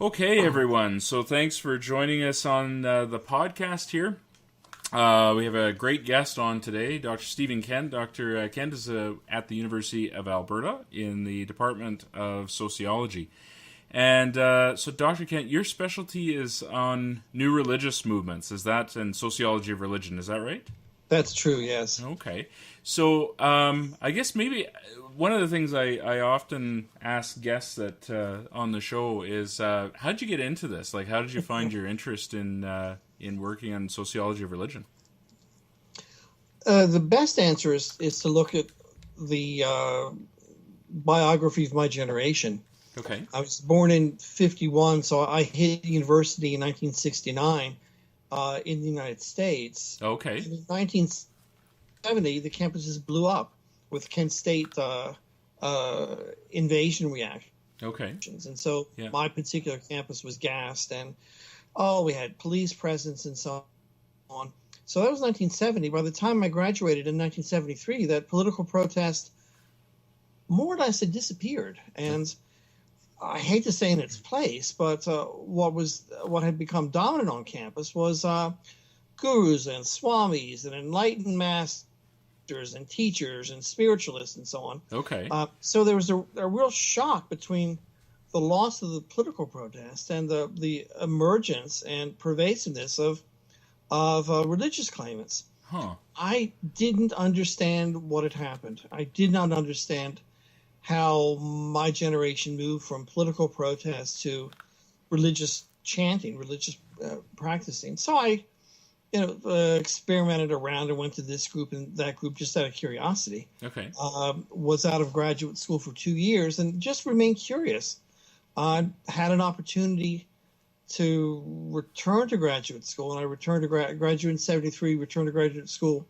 Okay, everyone. So thanks for joining us on the podcast here. We have a great guest on today, Dr. Stephen Kent. Dr. Kent is at the University of Alberta in the Department of Sociology. And so, Dr. Kent, your specialty is on new religious movements. Is that and sociology of religion? Is that right? That's true, yes. Okay. So I guess maybe one of the things I often ask guests that on the show is how did you get into this? Like, how did you find your interest in working on sociology of religion? The best answer is to look at the biography of my generation. Okay. I was born in 1951, so I hit university in 1969 in the United States. Okay. And in 1970, the campuses blew up with Kent State invasion reactions. Okay. And so my particular campus was gassed, and we had police presence and so on. So that was 1970. By the time I graduated in 1973, that political protest more or less had disappeared. And I hate to say in its place, but what had become dominant on campus was gurus and swamis and enlightened masters and teachers and spiritualists and so on. Okay. So there was a real shock between the loss of the political protest and the emergence and pervasiveness of religious claimants. Huh. I didn't understand what had happened. I did not understand how my generation moved from political protest to religious chanting, religious practicing. So I, experimented around and went to this group and that group just out of curiosity. Okay. Was out of graduate school for 2 years and just remained curious. I had an opportunity to return to graduate school, and I returned to graduate in 73, returned to graduate school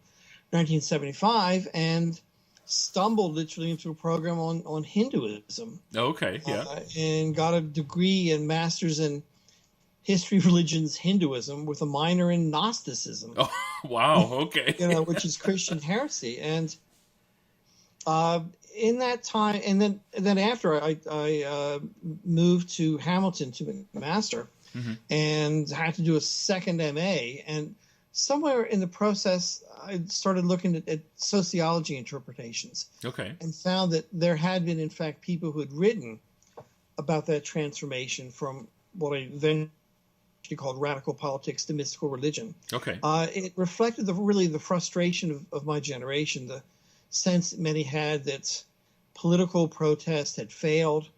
in 1975, and stumbled literally into a program on Hinduism. Okay, yeah. And got a degree and master's in history, religions, Hinduism with a minor in Gnosticism. Oh, wow, okay. Which is Christian heresy. And in that time, and then after I moved to Hamilton to a master, and had to do a second MA. And somewhere in the process, I started looking at sociology interpretations. Okay. And found that there had been, in fact, people who had written about that transformation from what I then called radical politics to mystical religion. Okay. It reflected the frustration of my generation, the sense that many had that political protest had failed,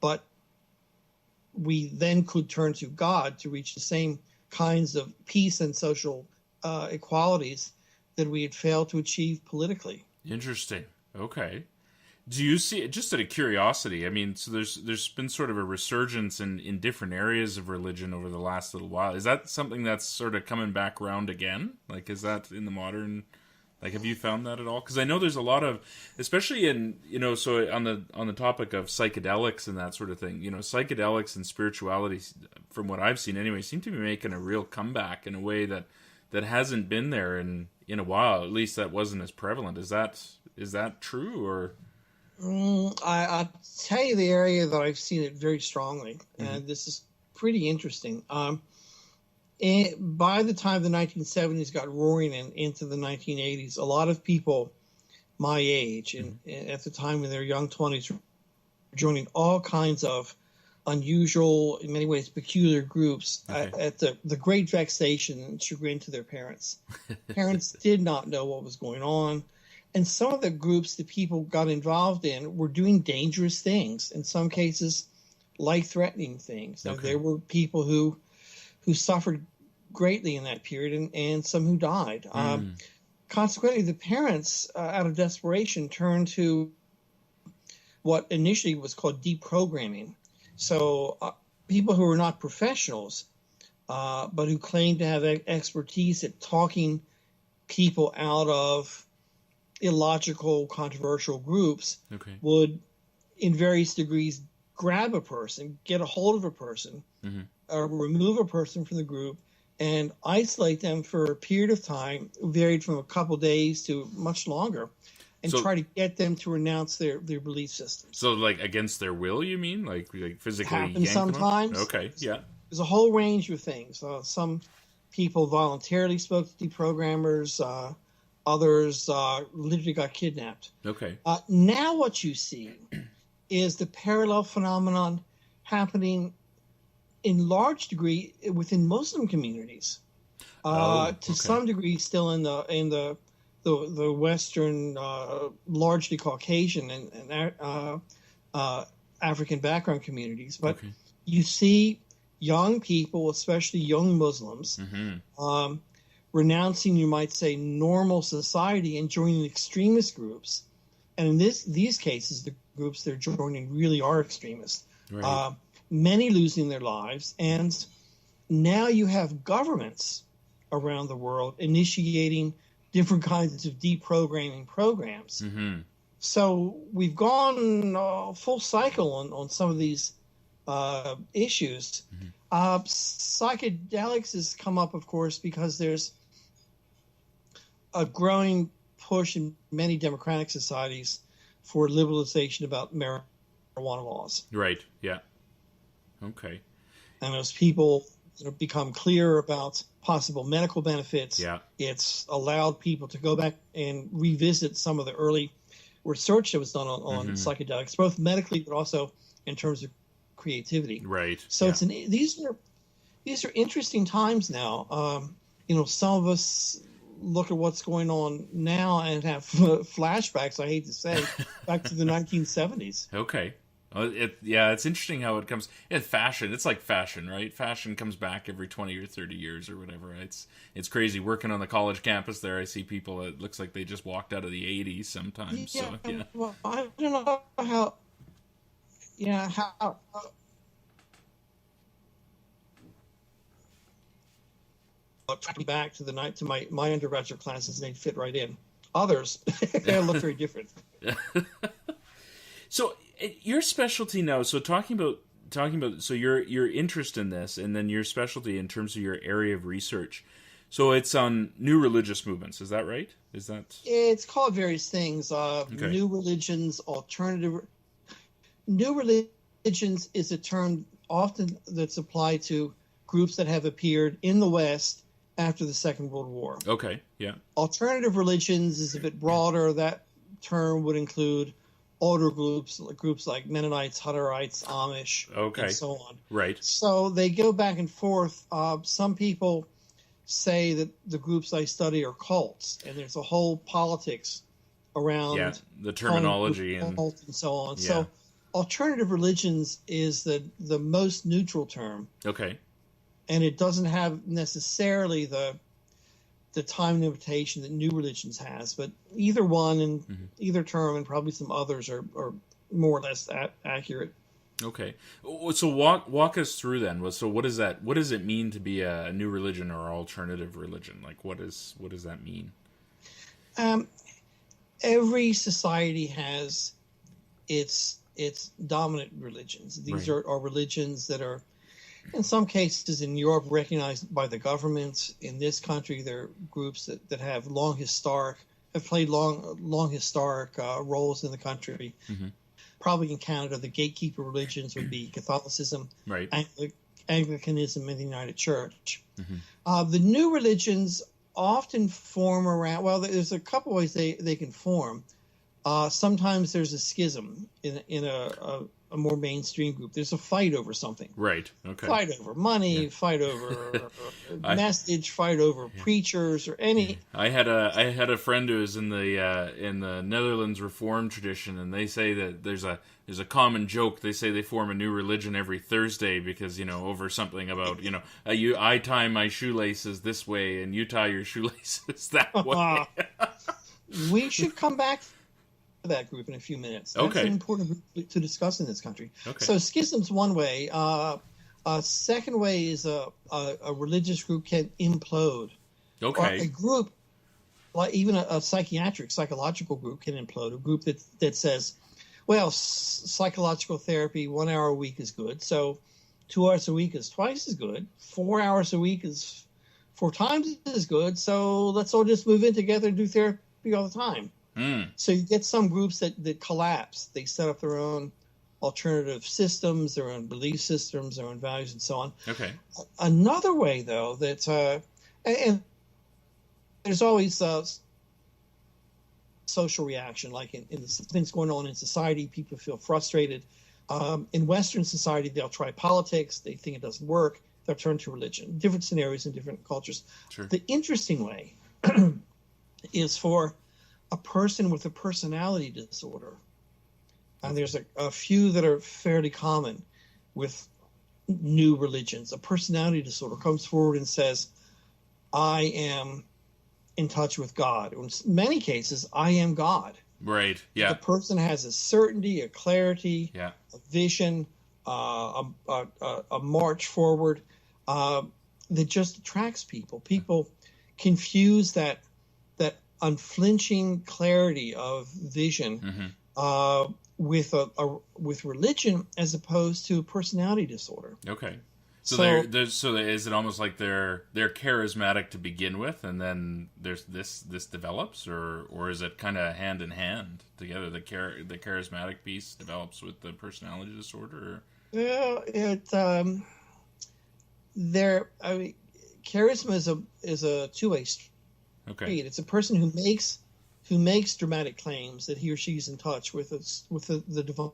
but we then could turn to God to reach the same kinds of peace and social equalities that we had failed to achieve politically. Interesting. Okay. Do you see, just out of curiosity, I mean, so there's been sort of a resurgence in different areas of religion over the last little while. Is that something that's sort of coming back around again? Like, is that in the modern... Like, have you found that at all? Because I know there's a lot of, especially in, so on the topic of psychedelics and that sort of thing, psychedelics and spirituality, from what I've seen anyway, seem to be making a real comeback in a way that hasn't been there in a while. At least that wasn't as prevalent. Is that true, or? I'll tell you the area that I've seen it very strongly, and this is pretty interesting. By the time the 1970s got roaring into the 1980s, a lot of people my age and at the time in their young 20s were joining all kinds of unusual, in many ways peculiar groups at the great vexation and chagrin to their parents. Parents did not know what was going on. And some of the groups that people got involved in were doing dangerous things, in some cases life-threatening things. Okay. There were people who suffered greatly in that period, and some who died. Consequently, the parents, out of desperation, turned to what initially was called deprogramming. So people who were not professionals, but who claimed to have expertise at talking people out of illogical, controversial groups, would, in various degrees, grab a person, get a hold of a person, remove a person from the group, and isolate them for a period of time, varied from a couple days to much longer, and So, try to get them to renounce their belief systems. so like against their will, you mean? Like physically Happens yank them up? sometimes. Okay, yeah. There's a whole range of things. Some people voluntarily spoke to deprogrammers. Others literally got kidnapped. Okay. Now what you see is the parallel phenomenon happening in large degree within Muslim communities. To some degree, still in the Western, largely Caucasian and African background communities, but you see young people, especially young Muslims, renouncing, you might say, normal society and joining extremist groups. And in these cases, the groups they're joining really are extremist. Right. Many losing their lives, and now you have governments around the world initiating different kinds of deprogramming programs. So we've gone full cycle on some of these issues. Psychedelics has come up, of course, because there's a growing push in many democratic societies for liberalization about marijuana laws. Right. Yeah. Okay. And as people become clear about possible medical benefits, it's allowed people to go back and revisit some of the early research that was done on psychedelics, both medically but also in terms of creativity. Right. So these are interesting times now. Some of us look at what's going on now and have flashbacks, I hate to say, back to the 1970s. Okay. It's interesting how it comes in fashion. It's like fashion, right? Fashion comes back every 20 or 30 years or whatever. It's crazy. Working on the college campus there, I see people, it looks like they just walked out of the 80s sometimes. Well, I don't know how back to the night to my undergraduate classes, and they fit right in. Others look very different. So your specialty now, so talking about so your interest in this, and then your specialty in terms of your area of research. So it's on new religious movements, is that right? It's called various things. New religions, alternative. New religions is a term often that's applied to groups that have appeared in the West after the Second World War. Okay, yeah. Alternative religions is a bit broader. That term would include older groups like Mennonites, Hutterites, Amish, and so on. Right. So they go back and forth. Some people say that the groups I study are cults, and there's a whole politics around the terminology and so on. Yeah. So alternative religions is the most neutral term. Okay. And it doesn't have necessarily the time limitation that new religions has, but either one and either term and probably some others are more or less accurate. Okay, so walk us through then. So what is that? What does it mean to be a new religion or alternative religion? Like what does that mean? Every society has its dominant religions. These are religions that are, in some cases in Europe, recognized by the government. In this country, there are groups that have played long historic roles in the country. Probably in Canada, the gatekeeper religions would be Catholicism, Anglicanism, and the United Church. The new religions often form around, well, there's a couple ways they can form. Sometimes there's a schism in a more mainstream group. There's a fight over something. Right. Okay. Fight over money, fight over message, fight over preachers or any. I had a friend who was in the Netherlands Reformed tradition, and they say that there's a common joke. They say they form a new religion every Thursday because, over something about, I tie my shoelaces this way and you tie your shoelaces that way. We should come back that group in a few minutes. That's an important group to discuss in this country. So schism's one way. Second way is a religious group can implode. Or a group, like even a psychological group can implode. A group that says, well, psychological therapy 1 hour a week is good, so 2 hours a week is twice as good. 4 hours a week is 4 times as good, so let's all just move in together and do therapy all the time. Mm. So you get some groups that collapse. They set up their own alternative systems, their own belief systems, their own values, and so on. Okay. Another way, though, that and there's always social reaction, like in the things going on in society, people feel frustrated. In Western society, they'll try politics. They think it doesn't work. They'll turn to religion. Different scenarios in different cultures. Sure. The interesting way is for a person with a personality disorder. And there's a few that are fairly common with new religions. A personality disorder comes forward and says, I am in touch with God. In many cases, I am God. Right. Yeah. The person has a certainty, a clarity, Yeah. a vision, a march forward that just attracts people. People confuse that unflinching clarity of vision with religion as opposed to a personality disorder. Okay. So is it almost like they're charismatic to begin with, and then there's this develops, or is it kind of hand in hand together? The charismatic piece develops with the personality disorder. Well, charisma is a two-way street. Okay. It's a person who makes dramatic claims that he or she's in touch with the divine.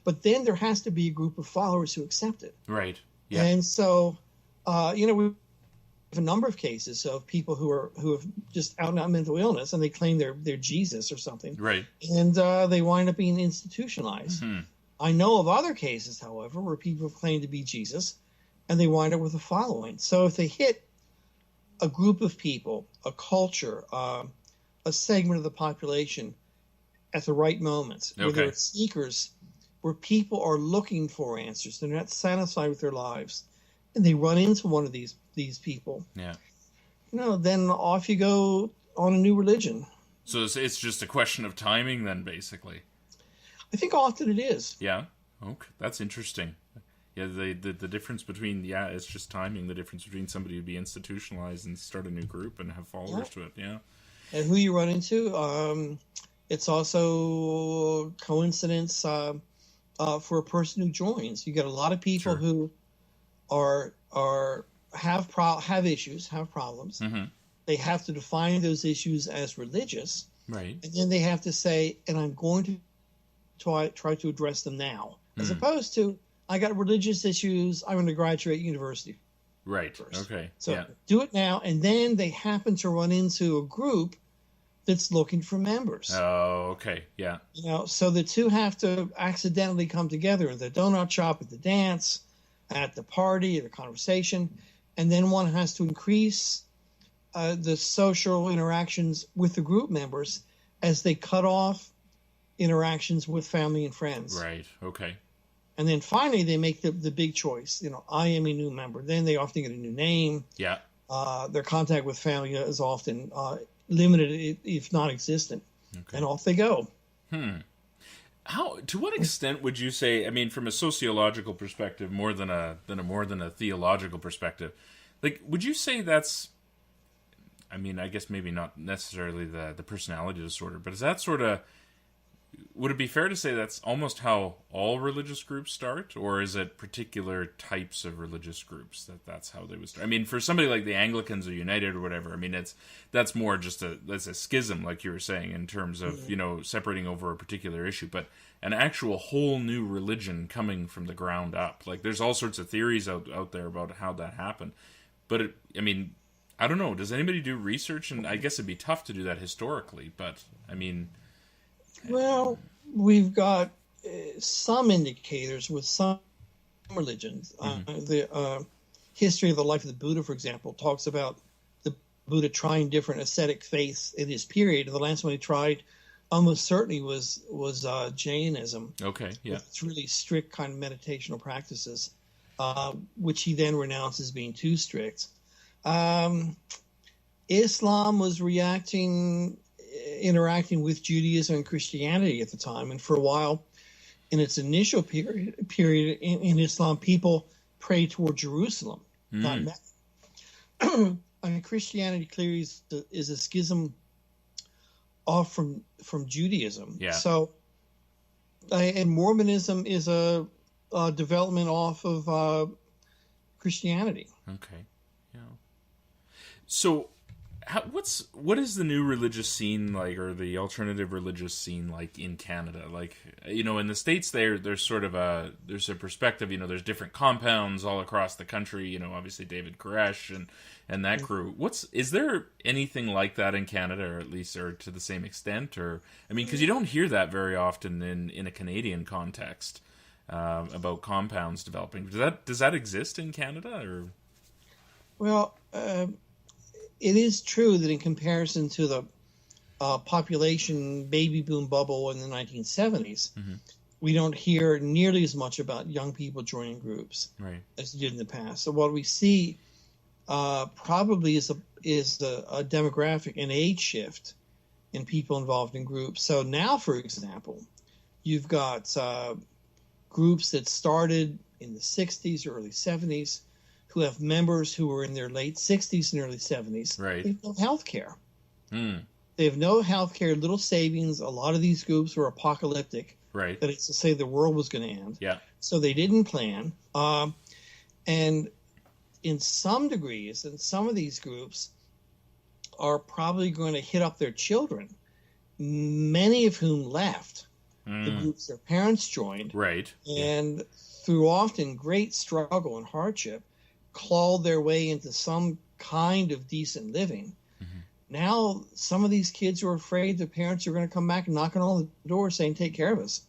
But then there has to be a group of followers who accept it. Right. Yeah. And so, we have a number of cases of people who have just out and out mental illness, and they claim they're Jesus or something. Right. And they wind up being institutionalized. Mm-hmm. I know of other cases, however, where people claim to be Jesus, and they wind up with a following. So if they hit a group of people, a culture, a segment of the population at the right moments, where there are seekers, where people are looking for answers. They're not satisfied with their lives, and they run into one of these people. Yeah. Then off you go on a new religion. So it's just a question of timing, then, basically. I think often it is. Yeah. Okay, that's interesting. Yeah, the difference between it's just timing. The difference between somebody who'd be institutionalized and start a new group and have followers to it. Yeah. And who you run into, it's also coincidence for a person who joins. You get a lot of people who have issues, have problems. Mm-hmm. They have to define those issues as religious, right? And then they have to say, "And I'm going to try to address them now," as opposed to, "I got religious issues. I'm going to graduate university." Right. First. Okay. So do it now, and then they happen to run into a group that's looking for members. Oh, okay. Yeah. So the two have to accidentally come together at the donut shop, at the dance, at the party, at the conversation, and then one has to increase the social interactions with the group members as they cut off interactions with family and friends. Right. Okay. And then finally they make the big choice. I am a new member. Then they often get a new name. Yeah. Their contact with family is often limited, if not existent. Okay. And off they go. To what extent would you say, I mean, from a sociological perspective, more than a theological perspective, like, would you say that's, I mean, I guess maybe not necessarily the personality disorder, but is that sort of, would it be fair to say that's almost how all religious groups start, or is it particular types of religious groups that's how they would start? I mean, for somebody like the Anglicans or United or whatever, I mean, that's more just that's a schism, like you were saying, in terms of separating over a particular issue, but an actual whole new religion coming from the ground up. Like, there's all sorts of theories out there about how that happened, but I don't know. Does anybody do research? And I guess it'd be tough to do that historically, but I mean. Well, we've got some indicators with some religions. The history of the life of the Buddha, for example, talks about the Buddha trying different ascetic faiths in his period. The last one he tried almost certainly was Jainism. Okay, yeah. It's really strict kind of meditational practices, which he then renounced as being too strict. Islam was interacting with Judaism and Christianity at the time, and for a while, in its initial period in Islam, people prayed toward Jerusalem, not Mecca. And Christianity clearly is a schism off from Judaism. Yeah. So, and Mormonism is a development off of Christianity. Okay. Yeah. So, what is the new religious scene like, or the alternative religious scene like in Canada? Like, in the States, there's sort of there's a perspective. There's different compounds all across the country. Obviously David Koresh and that crew. Is there anything like that in Canada, or at least, or to the same extent? Or I mean, because you don't hear that very often in a Canadian context about compounds developing. Does that exist in Canada? Or Well, it is true that in comparison to the population baby boom bubble in the 1970s, we don't hear nearly as much about young people joining groups as we did in the past. So what we see probably is a demographic and age shift in people involved in groups. So now, for example, you've got groups that started in the 60s or early 70s who have members who are in their late 60s and early 70s. Right. They have no health care. They have no health care, little savings. A lot of these groups were apocalyptic. Right. That is to say the world was going to end. Yeah. So they didn't plan. And in some degrees, in some of these groups are probably going to hit up their children, many of whom left the groups their parents joined. Right. And through often great struggle and hardship, clawed their way into some kind of decent living. Now, some of these kids are afraid their parents are going to come back and knocking on the door saying, take care of us.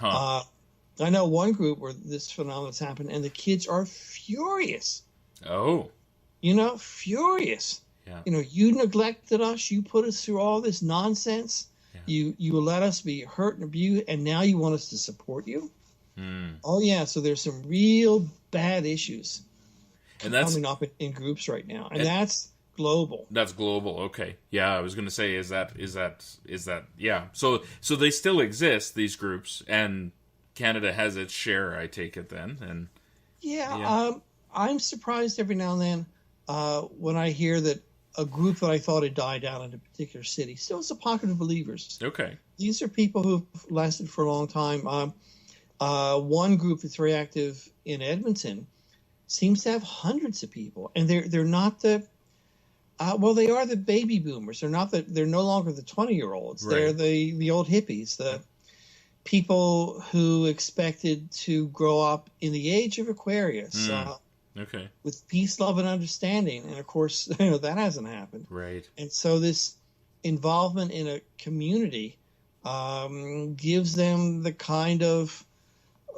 I know one group where this phenomenon's happened, and the kids are furious. Oh. Furious. Yeah. You neglected us. You put us through all this nonsense. Yeah. You let us be hurt and abused, and now you want us to support you? Oh, yeah. So there's some real bad issues coming up in groups right now. And that's global. That's global. Okay. Yeah, I was going to say, is that, yeah. So they still exist, these groups, and Canada has its share, I take it then. And I'm surprised every now and then when I hear that a group that I thought had died out in a particular city still is a pocket of believers. Okay. These are people who've lasted for a long time. One group that's very active in Edmonton seems to have hundreds of people, and they're not the they are the baby boomers. They're no longer the 20-year-olds. Right. They're the old hippies, the people who expected to grow up in the age of Aquarius. With peace, love, and understanding. And of course, that hasn't happened. Right. And so this involvement in a community gives them the kind of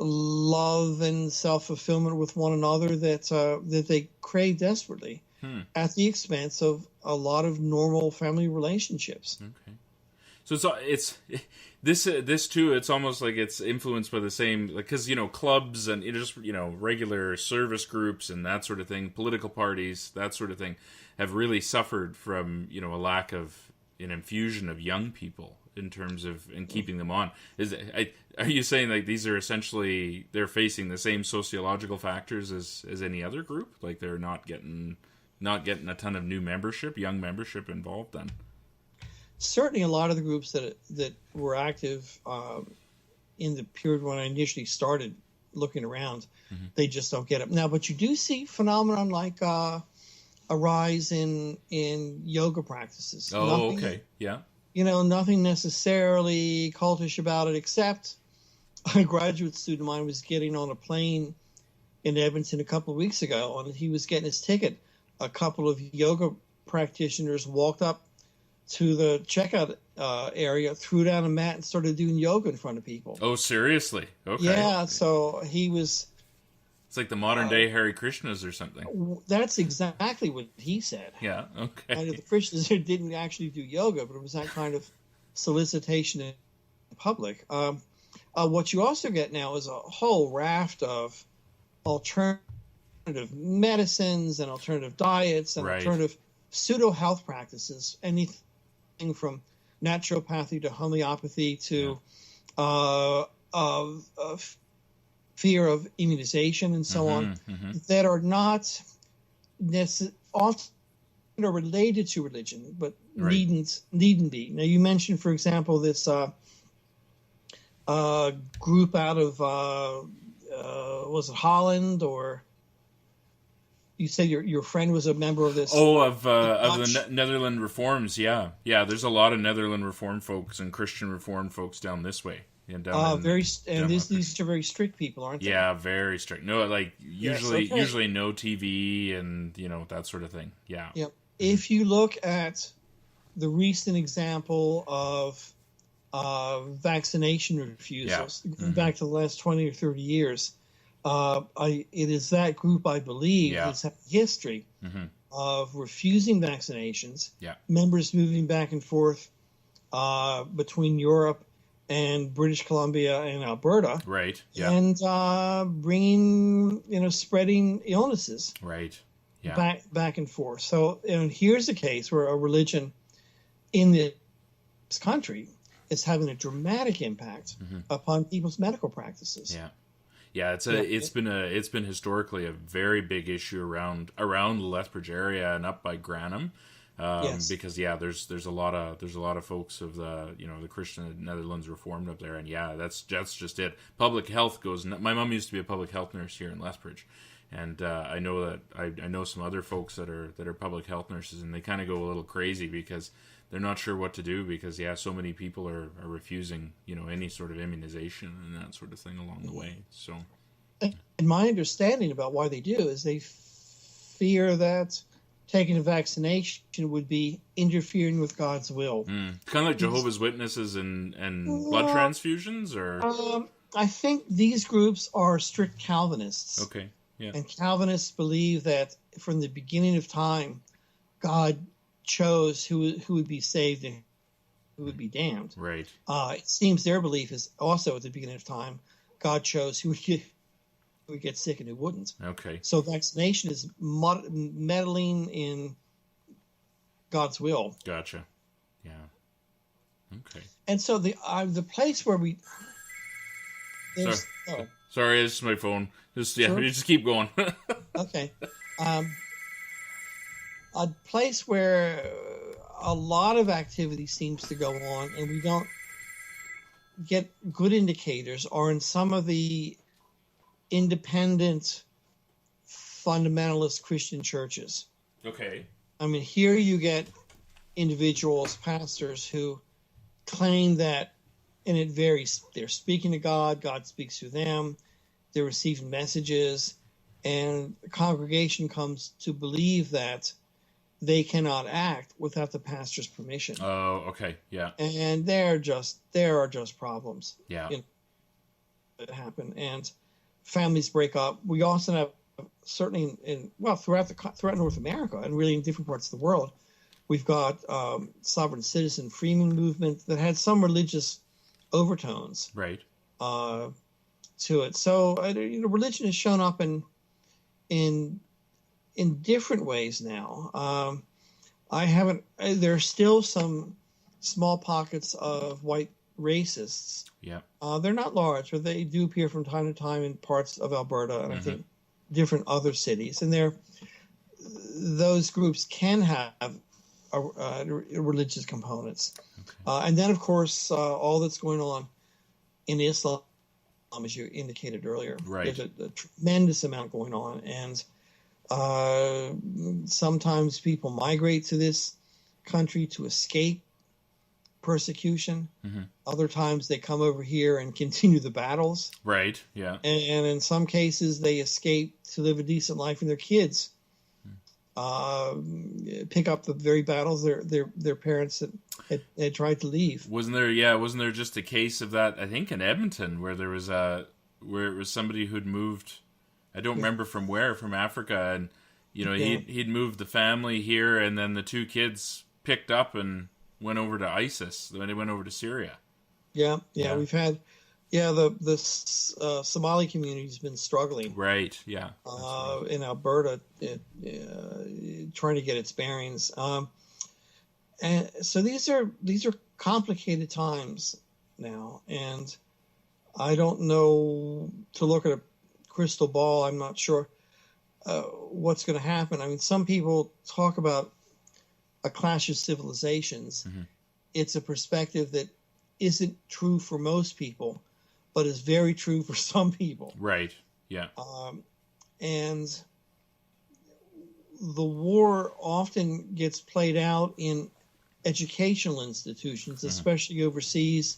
love and self-fulfillment with one another that they crave desperately at the expense of a lot of normal family relationships. Okay. So it's this too. It's almost like it's influenced by the same, because clubs and just regular service groups and that sort of thing, political parties, that sort of thing, have really suffered from a lack of an infusion of young people in terms of keeping them on. Are you saying like these are essentially, they're facing the same sociological factors as any other group? Like they're not getting a ton of new membership, young membership involved then? Certainly, a lot of the groups that were active in the period when I initially started looking around, they just don't get it now. But you do see phenomenon like a rise in yoga practices. Oh, okay, yeah. Nothing necessarily cultish about it, except a graduate student of mine was getting on a plane in Edmonton a couple of weeks ago, and he was getting his ticket. A couple of yoga practitioners walked up to the checkout area, threw down a mat, and started doing yoga in front of people. Oh, seriously? Okay. Yeah, so he was... It's like the modern-day Hare Krishnas or something. That's exactly what he said. Yeah, okay. And the Krishnas didn't actually do yoga, but it was that kind of solicitation in public. What you also get now is a whole raft of alternative medicines and alternative diets and alternative pseudo-health practices, anything from naturopathy to homeopathy to fear of immunization and so on, that are not often are related to religion, but Right. needn't be. Now, you mentioned, for example, this group out of was it Holland, or you said your friend was a member of this Oh, the of the Dutch. Netherland reforms, yeah, yeah. There's a lot of Netherland reform folks and Christian reform folks down this way, and Very, and down Lethbridge. these are very strict people, aren't they? Yeah, very strict. No, like Yes. Okay. usually no TV and that sort of thing. Yeah. Yeah. Hmm. If you look at the recent example of vaccination Yeah. refusals, going Hmm. back to the last 20 or 30 years, it is that group, I believe, Yeah. that's had a history Hmm. of refusing vaccinations, Yeah. members moving back and forth between Europe and British Columbia and Alberta, Right. Yeah. and bringing, spreading illnesses Right. Yeah. back and forth. So, here's a case where a religion in this country is having a dramatic impact Hmm. upon people's medical practices. Yeah. Yeah, Yeah, it's been historically a very big issue around the Lethbridge area and up by Granham, yes, because there's a lot of folks of the Christian Netherlands Reformed up there, and yeah, that's just it. Public health goes. My mom used to be a public health nurse here in Lethbridge, and I know that I know some other folks that are public health nurses, and they kind of go a little crazy because they're not sure what to do because so many people are refusing any sort of immunization and that sort of thing along the way. So and my understanding about why they do is they fear that taking a vaccination would be interfering with God's will. kind of like Jehovah's Witnesses and blood Well, transfusions, or I think these groups are strict Calvinists, okay, yeah, and Calvinists believe that from the beginning of time, God chose who would be saved and who would be damned. right, It seems their belief is also at the beginning of time, God chose who would get sick and who wouldn't. okay, So vaccination is meddling in God's will. gotcha, yeah, okay. And so the place where we Sorry, there's oh, sorry, it's my phone. Just sure. you just keep going. Okay. A place where a lot of activity seems to go on and we don't get good indicators are in some of the independent fundamentalist Christian churches. Okay, I mean, here you get individuals, pastors, who claim that, and it varies, they're speaking to God, God speaks through them, they're receiving messages, and the congregation comes to believe that they cannot act without the pastor's permission. oh, okay, yeah, And there are just problems yeah, that happen, and families break up. We also have, certainly throughout North America and really in different parts of the world, we've got sovereign citizen freeman movement that had some religious overtones right, to it. So religion has shown up in different ways now. I haven't. There are still some small pockets of white racists. yeah, They're not large, but they do appear from time to time in parts of Alberta, and I think different other cities. And those groups can have religious components. okay, And then, of course, all that's going on in Islam, as you indicated earlier. Right. There's a tremendous amount going on, and sometimes people migrate to this country to escape persecution. Mm-hmm. Other times they come over here and continue the battles. right, yeah, And in some cases, they escape to live a decent life, and their kids pick up the very battles their parents had tried to leave. Wasn't there just a case of that? I think in Edmonton where there was where it was somebody who'd moved. I don't remember from where, from Africa, and he'd moved the family here, and then the two kids picked up and went over to ISIS. Then they went over to Syria. Yeah. Yeah. The Somali community's been struggling. Right. Yeah. Right. In Alberta, trying to get its bearings. And so these are complicated times now, and I don't know, to look at a crystal ball, I'm not sure what's going to happen. I mean, some people talk about a clash of civilizations. Mm-hmm. It's a perspective that isn't true for most people, but is very true for some people. Right. Yeah. And the war often gets played out in educational institutions, especially overseas,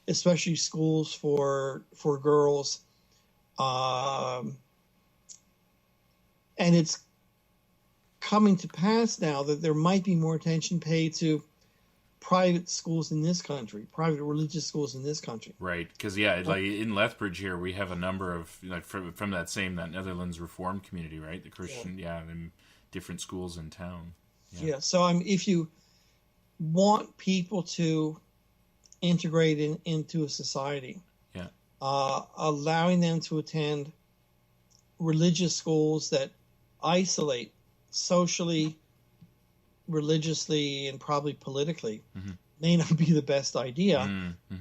especially schools for girls. And it's coming to pass now that there might be more attention paid to private schools in this country, private religious schools in this country. Right, because like in Lethbridge here, we have a number of like from that Netherlands Reformed community, right? The Christian, in different schools in town. Yeah. So if you want people to integrate into a society, allowing them to attend religious schools that isolate socially, religiously, and probably politically may not be the best idea.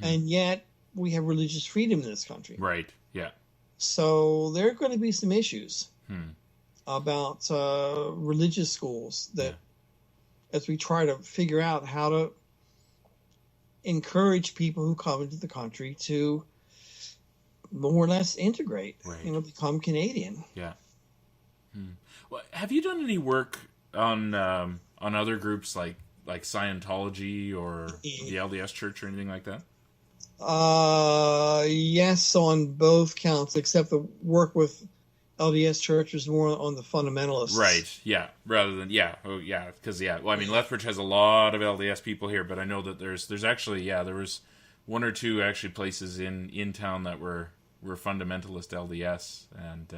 And yet we have religious freedom in this country. Right. Yeah. So there are going to be some issues about religious schools that as we try to figure out how to encourage people who come into the country to more or less integrate, become Canadian. Yeah. Well, have you done any work on other groups like Scientology or the LDS Church or anything like that? Yes, on both counts, except the work with LDS Church is more on the fundamentalists. Right, yeah. Rather than, because, well, I mean, Lethbridge has a lot of LDS people here, but I know that there's actually, there was one or two actually places in town that were fundamentalist LDS, and,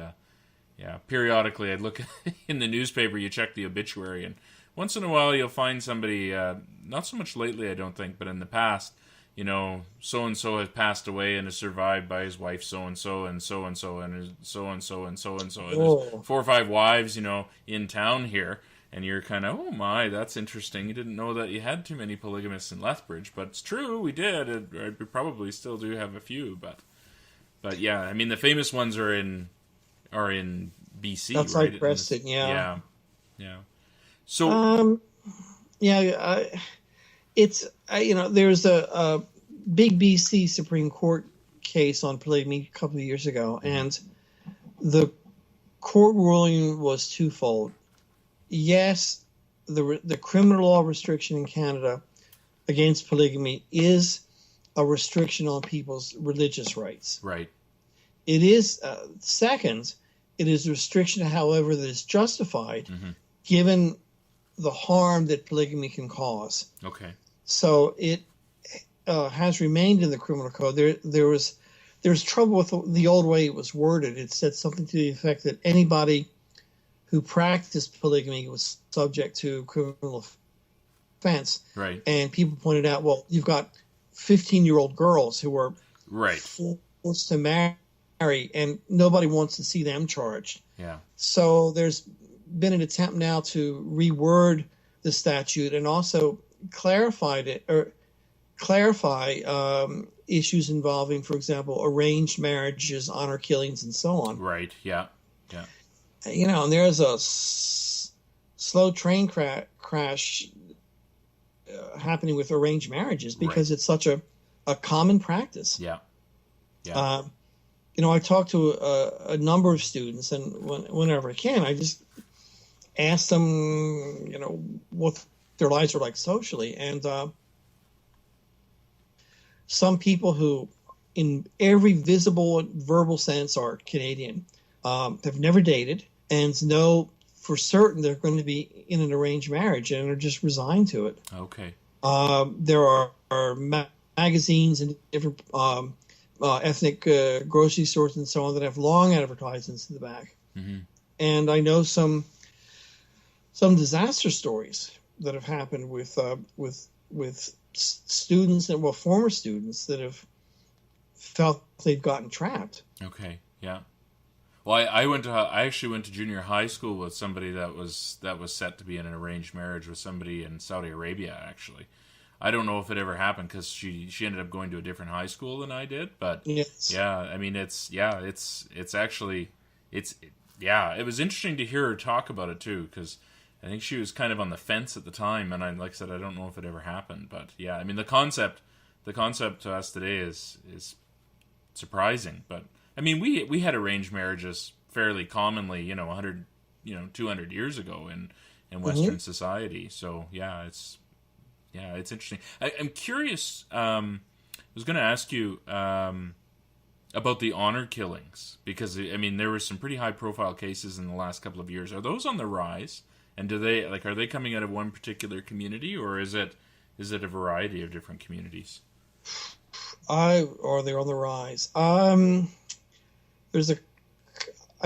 periodically I'd look in the newspaper, you check the obituary, and once in a while you'll find somebody, not so much lately I don't think, but in the past, so-and-so has passed away and is survived by his wife so-and-so and so-and-so and so-and-so and so-and-so. And there's 4 or 5 wives, in town here. And you're kind of, oh my, that's interesting. You didn't know that you had too many polygamists in Lethbridge. But it's true, we did. We probably still do have a few. But yeah, I mean, the famous ones are in BC, that's right? Like Preston, Yeah. So... it's there's a big BC Supreme Court case on polygamy a couple of years ago, and the court ruling was twofold. Yes, the criminal law restriction in Canada against polygamy is a restriction on people's religious rights. Right. It is second. It is a restriction, however, that is justified given the harm that polygamy can cause. Okay. So it has remained in the criminal code. There's trouble with the old way it was worded. It said something to the effect that anybody who practiced polygamy was subject to criminal offense. Right. And people pointed out, well, you've got 15-year-old girls who are forced to marry, and nobody wants to see them charged. Yeah. So there's been an attempt now to reword the statute and also clarify issues involving, for example, arranged marriages, honor killings, and so on. Right. Yeah. And there's a slow train crash happening with arranged marriages because it's such a common practice. Yeah. I talk to a number of students, and whenever I can, I just ask them, what their lives are like socially. And some people who, in every visible and verbal sense, are Canadian, have never dated and know for certain they're going to be in an arranged marriage and are just resigned to it. Okay. There are magazines and different ethnic grocery stores and so on that have long advertisements in the back. And I know some disaster stories that have happened with students and former students that have felt they've gotten trapped. Okay, yeah. Well, I actually went to junior high school with somebody that was set to be in an arranged marriage with somebody in Saudi Arabia. Actually, I don't know if it ever happened because she ended up going to a different high school than I did. But yeah, I mean it was interesting to hear her talk about it too because I think she was kind of on the fence at the time, and like I said, I don't know if it ever happened, but yeah, I mean the concept to us today is surprising, but I mean we had arranged marriages fairly commonly, 100, 200 years ago in Western society. So yeah, it's interesting. I'm curious. I was going to ask you about the honor killings, because I mean there were some pretty high profile cases in the last couple of years. Are those on the rise? And are they coming out of one particular community, or is it a variety of different communities? Or they're on the rise. I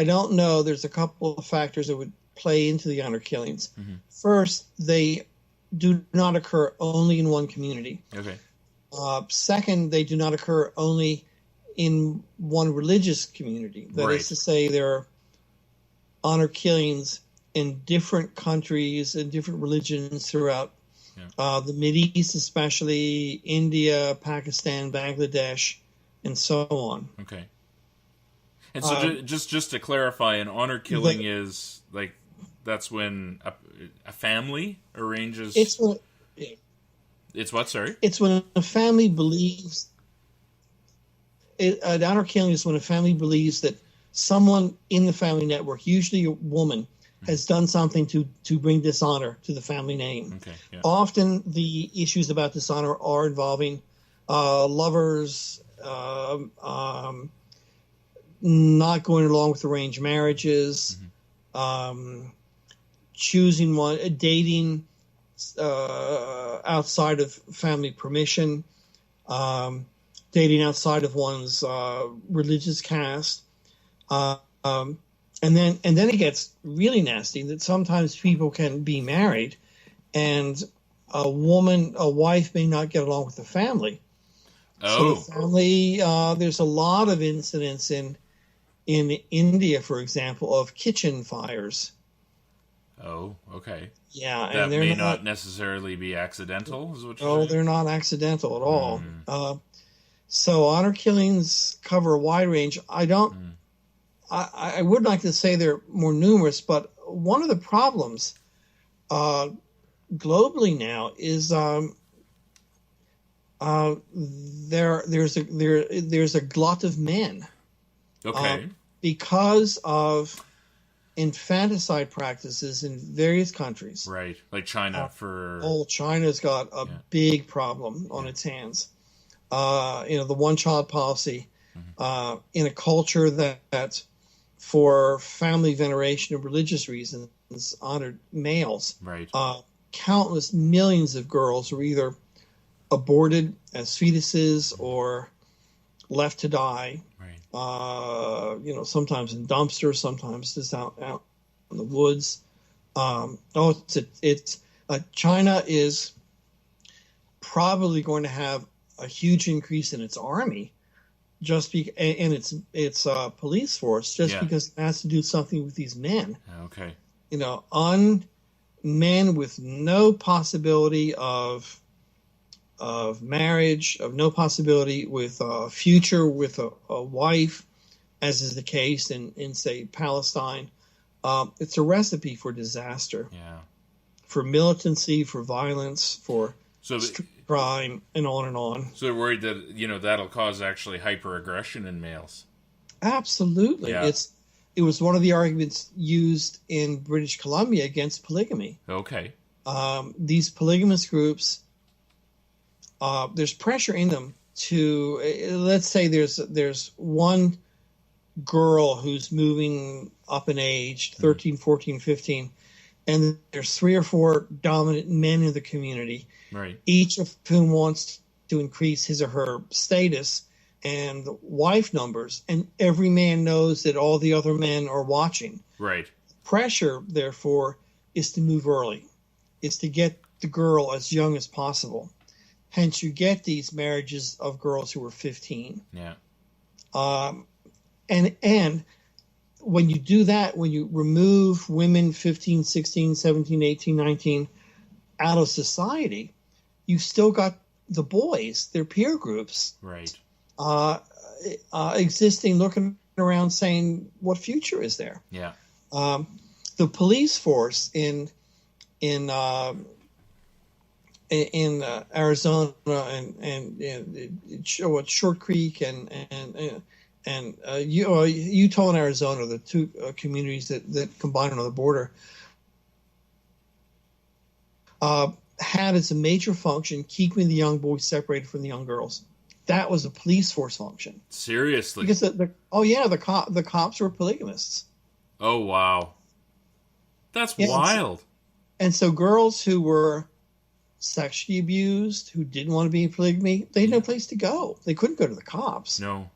don't know. There's a couple of factors that would play into the honor killings. Mm-hmm. First, they do not occur only in one community. Okay. Second, they do not occur only in one religious community. That is to say, there are honor killings in different countries and different religions throughout the Mideast, especially India, Pakistan, Bangladesh, and so on. Okay. And so just to clarify, an honor killing is like that's when a family arranges. It's what? Sorry. It's when a family believes. An honor killing is when a family believes that someone in the family network, usually a woman, has done something to bring dishonor to the family name. Okay, yeah. Often the issues about dishonor are involving lovers, not going along with arranged marriages, choosing one, dating outside of family permission, dating outside of one's religious caste. And then it gets really nasty that sometimes people can be married and a wife may not get along with the family. Oh. So the family, there's a lot of incidents in India, for example, of kitchen fires. Oh, okay. Yeah. That and may not necessarily be accidental, is what you're saying? They're not accidental at all. So honor killings cover a wide range. I would like to say they're more numerous, but one of the problems globally now is there's a glut of men. Okay. Because of infanticide practices in various countries. Right, like China China's got a big problem on its hands. The one-child policy in a culture that for family veneration and religious reasons honored males. Right. Countless millions of girls were either aborted as fetuses or left to die. Right. Sometimes in dumpsters, sometimes just out in the woods. China is probably going to have a huge increase in its army, and its police force, because it has to do something with these men. Okay. Men with no possibility of marriage, of no possibility with a future with a wife, as is the case in say Palestine. It's a recipe for disaster. Yeah. For militancy, for violence, for crime, and on and on. So they're worried that that'll cause actually hyper-aggression in males. Absolutely. Yeah. It was one of the arguments used in British Columbia against polygamy. Okay. These polygamous groups, there's pressure in them to, let's say there's one girl who's moving up in age, 13, 14, 15, and there's 3 or 4 dominant men in the community, right? Each of whom wants to increase his or her status and wife numbers, and every man knows that all the other men are watching. Right. Pressure, therefore, is to move early, is to get the girl as young as possible. Hence, you get these marriages of girls who are 15. Yeah. And when you do that, when you remove women 15, 16, 17, 18, 19 out of society, you've still got the boys, their peer groups. Right. Existing, looking around saying, what future is there? Yeah. The police force in in Arizona and Short Creek and Utah and Arizona, the two communities that combine on the border, had as a major function keeping the young boys separated from the young girls. That was a police force function. Seriously? Because the cops were polygamists. Oh, wow. That's wild. And so girls who were sexually abused, who didn't want to be in polygamy, they had no place to go. They couldn't go to the cops. No.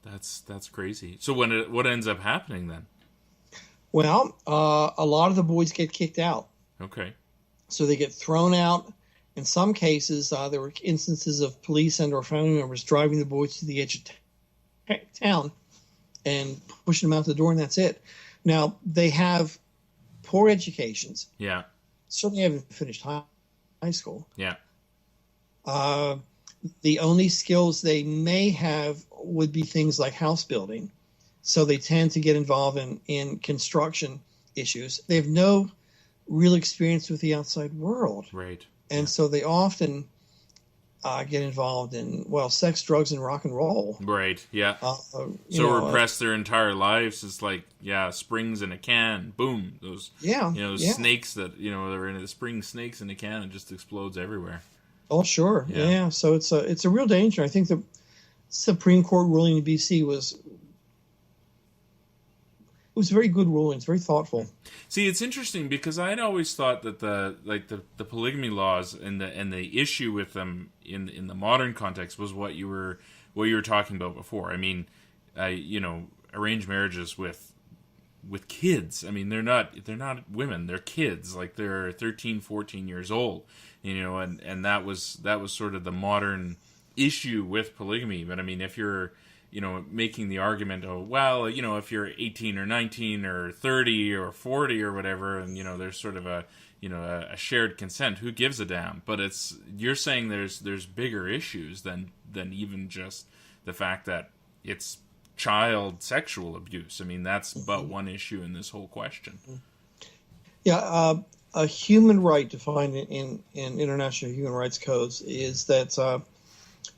That's crazy. So what ends up happening then? Well, a lot of the boys get kicked out. Okay. So they get thrown out. In some cases, there were instances of police and or family members driving the boys to the edge of town and pushing them out the door, and that's it. Now, they have poor educations. Yeah. Certainly haven't finished high school. Yeah. The only skills they may have would be things like house building. So they tend to get involved in construction issues. They have no real experience with the outside world. Right. And so they often get involved in, sex, drugs, and rock and roll. Right, yeah. Repressed their entire lives. It's like, springs in a can. Boom. Those snakes that, they're in the spring snakes in a can, and just explodes everywhere. Oh, sure. Yeah. So it's a real danger. I think the Supreme Court ruling in BC was a very good ruling. It's very thoughtful. See, it's interesting because I had always thought that the polygamy laws and the issue with them in the modern context was what you were talking about before. I mean, arranged marriages with kids. I mean, they're not women, they're kids. Like they're 13, 14 years old. And that was sort of the modern issue with polygamy. But I mean, if you're making the argument, if you're 18 or 19 or 30 or 40 or whatever, and, there's sort of a shared consent, who gives a damn? But you're saying there's bigger issues than even just the fact that it's child sexual abuse. I mean, that's but one issue in this whole question. Yeah, a human right defined in international human rights codes is that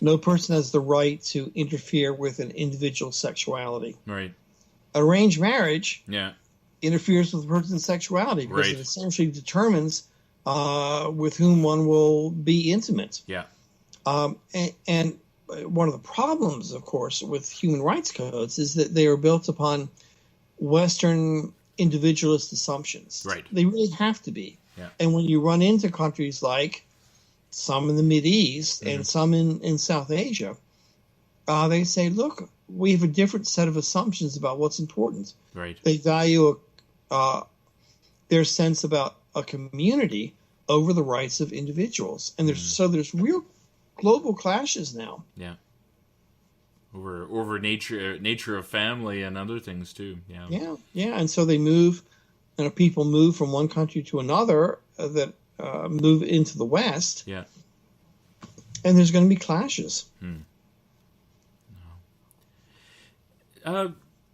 no person has the right to interfere with an individual's sexuality. Right. Arranged marriage interferes with a person's sexuality because it essentially determines with whom one will be intimate. Yeah. And one of the problems, of course, with human rights codes is that they are built upon Western individualist assumptions. Right. They really have to be. Yeah. And when you run into countries like some in the Mideast and some in South Asia, they say, look, we have a different set of assumptions about what's important. Right. They value their sense about a community over the rights of individuals. And there's real global clashes now. Yeah. Over nature of family and other things too. Yeah. Yeah. And so they move, people move from one country to another that move into the West. Yeah. And there's going to be clashes.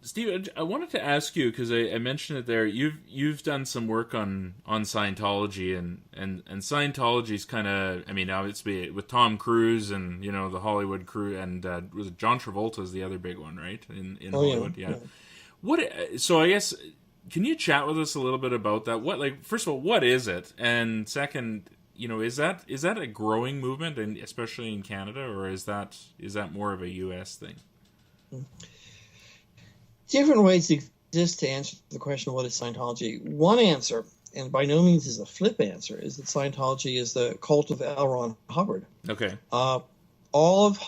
Steve, I wanted to ask you, because I mentioned it there, you've done some work on Scientology, and Scientology's kind of, I mean, obviously with Tom Cruise and, the Hollywood crew, and was it John Travolta is the other big one, right? In Hollywood, yeah. So I guess, can you chat with us a little bit about that? First of all, what is it? And second, is that a growing movement, and especially in Canada, or is that more of a U.S. thing? Different ways exist to answer the question, what is Scientology? One answer, and by no means is a flip answer, is that Scientology is the cult of L. Ron Hubbard. Okay. All of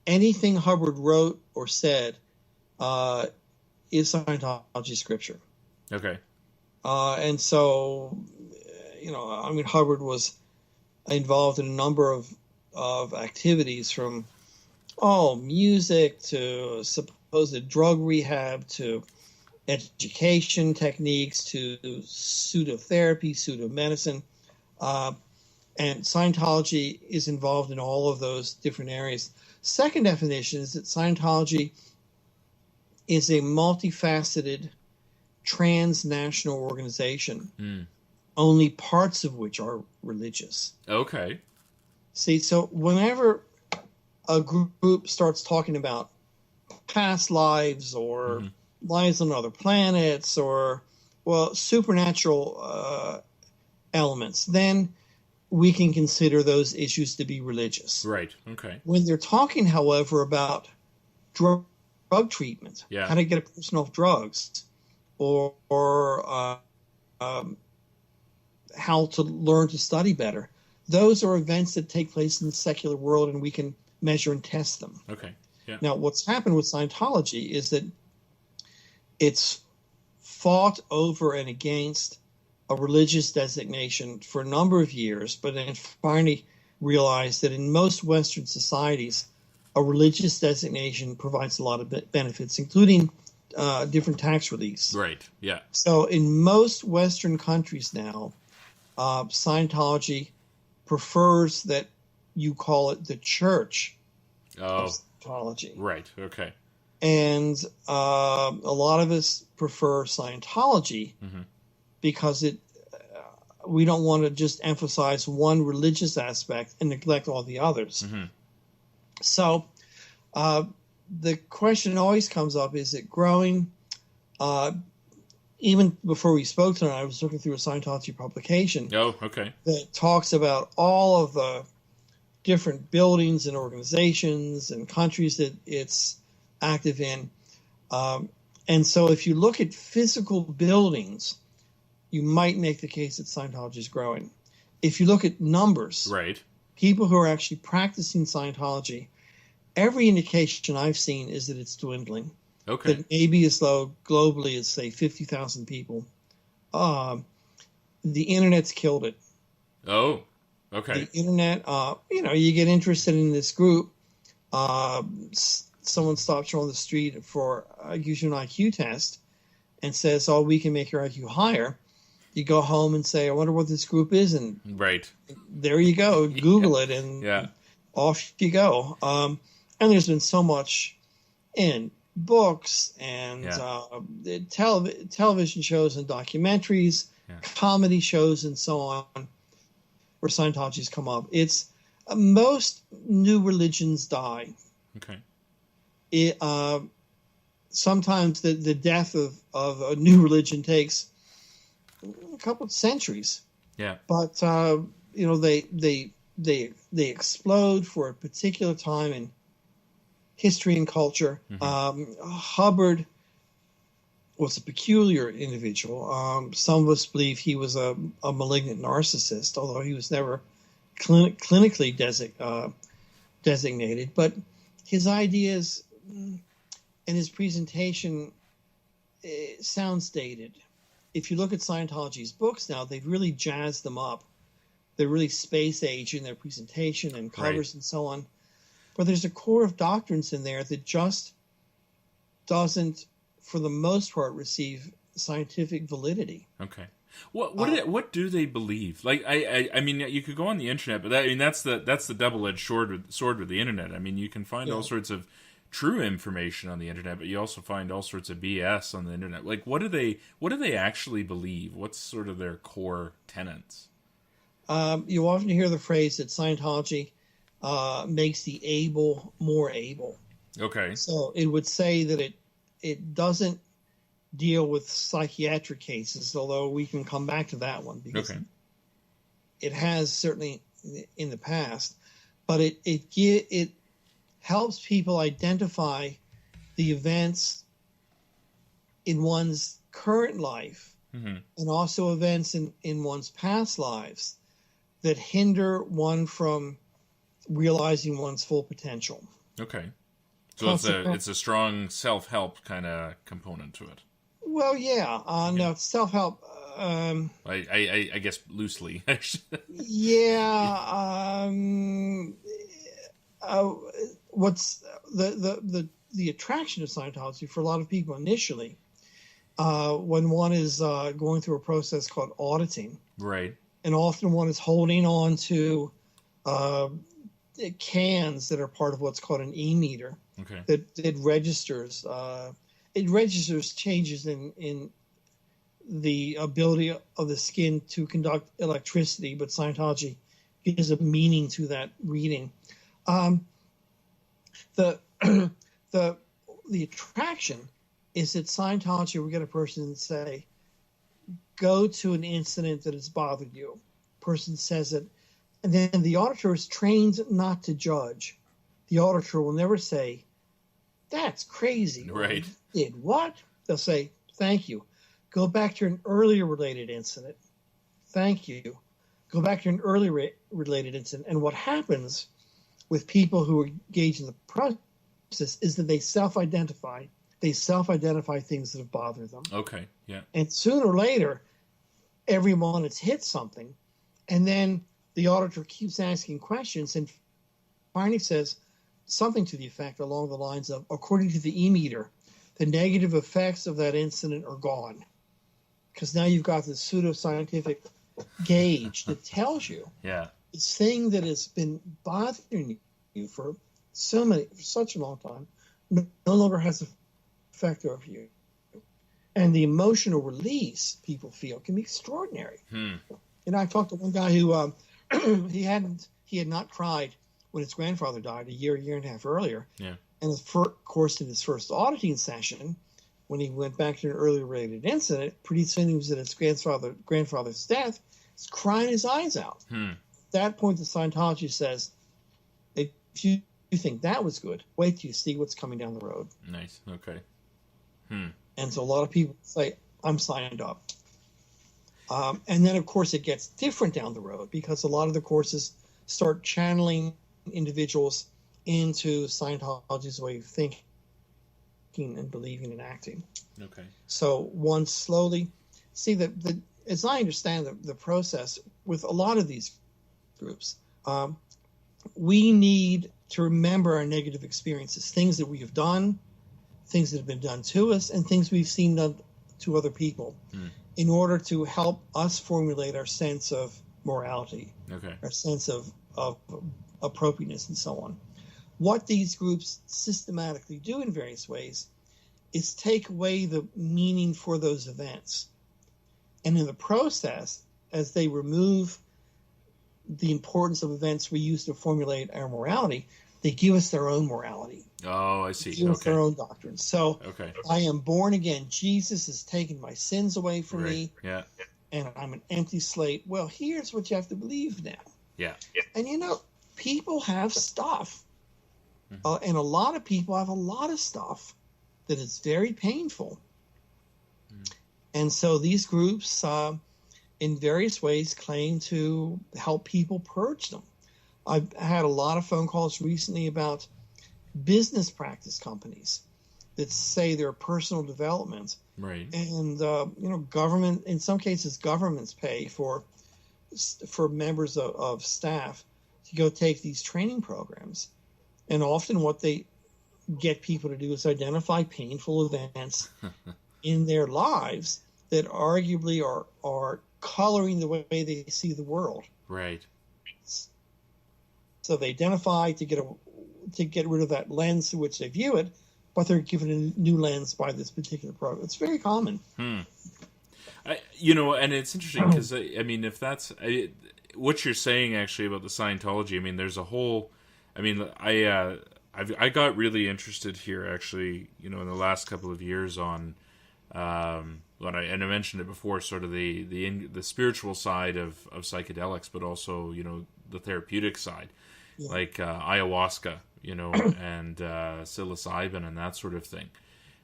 anything Hubbard wrote or said is Scientology scripture. Okay. And so, Hubbard was involved in a number of activities, from music to supposed drug rehab to education techniques to pseudotherapy, pseudomedicine. And Scientology is involved in all of those different areas. Second definition is that Scientology is a multifaceted transnational organization only parts of which are religious. Okay. See, so whenever a group starts talking about past lives or lives on other planets or, well, supernatural elements, then we can consider those issues to be religious. Right. Okay. When they're talking, however, about drug treatment, Yeah. how to get a person off drugs, or how to learn to study better, those are events that take place in the secular world, and we can measure and test them. Okay. Yeah. Now, what's happened with Scientology is that it's fought over and against a religious designation for a number of years, but then finally realized that in most Western societies, a religious designation provides a lot of benefits, including different tax reliefs. Right. Yeah. So in most Western countries now, Scientology prefers that you call it the Church of Scientology. Right. Okay. And a lot of us prefer Scientology because we don't want to just emphasize one religious aspect and neglect all the others. So the question always comes up, is it growing? Even before we spoke tonight, I was looking through a Scientology publication that talks about all of the different buildings and organizations and countries that it's active in. And so if you look at physical buildings, you might make the case that Scientology is growing. If you look at numbers, right, people who are actually practicing Scientology, every indication I've seen is that it's dwindling. Okay. That maybe as low globally as, say, 50,000 people. The internet's killed it. Oh, okay. The internet, you get interested in this group. Someone stops you on the street for gives you an IQ test and says, "Oh, we can make your IQ higher." You go home and say, "I wonder what this group is," and right there you go. Google it, and off you go. And there's been so much in books and television shows and documentaries, comedy shows, and so on, where Scientology's come up. It's most new religions die. Okay. Sometimes the death of a new religion takes a couple of centuries. Yeah. But they explode for a particular time in history and culture. Hubbard was a peculiar individual. Some of us believe he was a malignant narcissist, although he was never clinically designated. But his ideas and his presentation sounds dated. If you look at Scientology's books now, they've really jazzed them up. They're really space age in their presentation and covers and so on. But there's a core of doctrines in there that just doesn't, for the most part, receive scientific validity. Okay. What do they believe? Like I mean, you could go on the internet, but that's the double-edged sword with the internet. I mean, you can find all sorts of true information on the internet, but you also find all sorts of BS on the internet. Like, what do they actually believe? What's sort of their core tenets? You often hear the phrase that Scientology makes the able more able. Okay. So it would say that it doesn't deal with psychiatric cases, although we can come back to that one because it has certainly in the past. But it helps people identify the events in one's current life and also events in one's past lives that hinder one from realizing one's full potential. Okay. So it's a strong self-help kind of component to it. Well, no, self-help. I guess loosely. What's the attraction of Scientology for a lot of people initially, when one is going through a process called auditing, right? And often one is holding on to cans that are part of what's called an e-meter. Okay. That registers. It registers changes in the ability of the skin to conduct electricity, but Scientology gives a meaning to that reading. The the attraction is that Scientology will get a person and say, go to an incident that has bothered you. Person says it, and then the auditor is trained not to judge. The auditor will never say, that's crazy. Right. Did what? They'll say, thank you. Go back to an earlier related incident. Thank you. Go back to an earlier related incident. And what happens with people who engage in the process is that they self-identify. They self-identify things that have bothered them. Okay, yeah. And sooner or later, everyone has hit something. And then the auditor keeps asking questions and finally says something to the effect along the lines of, according to the E-meter, the negative effects of that incident are gone. Because now you've got this pseudoscientific gauge that tells you this thing that has been bothering you for such a long time no longer has an effect over you. And the emotional release people feel can be extraordinary. And I talked to one guy who he had not cried when his grandfather died a year and a half earlier. Yeah. And of course, in his first auditing session, when he went back to an earlier related incident, pretty soon he was at his grandfather's death, he's crying his eyes out. At that point, the Scientology says, if you think that was good, wait till you see what's coming down the road. Nice. Okay. And so a lot of people say, I'm signed up. And then, of course, it gets different down the road because a lot of the courses start channeling individuals into Scientology's way of thinking and believing and acting. Okay. So one slowly, see, as I understand the process with a lot of these groups, we need to remember our negative experiences, things that we have done, things that have been done to us, and things we've seen done to other people in order to help us formulate our sense of morality, our sense of appropriateness, and so on. What these groups systematically do in various ways is take away the meaning for those events. And in the process, as they remove the importance of events we use to formulate our morality, they give us their own morality. Oh, I see. They give us their own doctrine. So okay. I am born again. Jesus has taken my sins away from me. Yeah. And I'm an empty slate. Well, here's what you have to believe now. Yeah. And people have stuff. And a lot of people have a lot of stuff that is very painful. And so these groups, in various ways, claim to help people purge them. I've had a lot of phone calls recently about business practice companies that say they're personal development. Right. And, government, in some cases, governments pay for members of staff to go take these training programs. And often what they get people to do is identify painful events in their lives that arguably are coloring the way they see the world. Right. So they identify to get rid of that lens through which they view it, but they're given a new lens by this particular program. It's very common. And it's interesting because, if that's what you're saying actually about the Scientology, there's a whole... I got really interested here actually, in the last couple of years on, and I mentioned it before, sort of the spiritual side of psychedelics, but also the therapeutic side, like ayahuasca, and psilocybin and that sort of thing.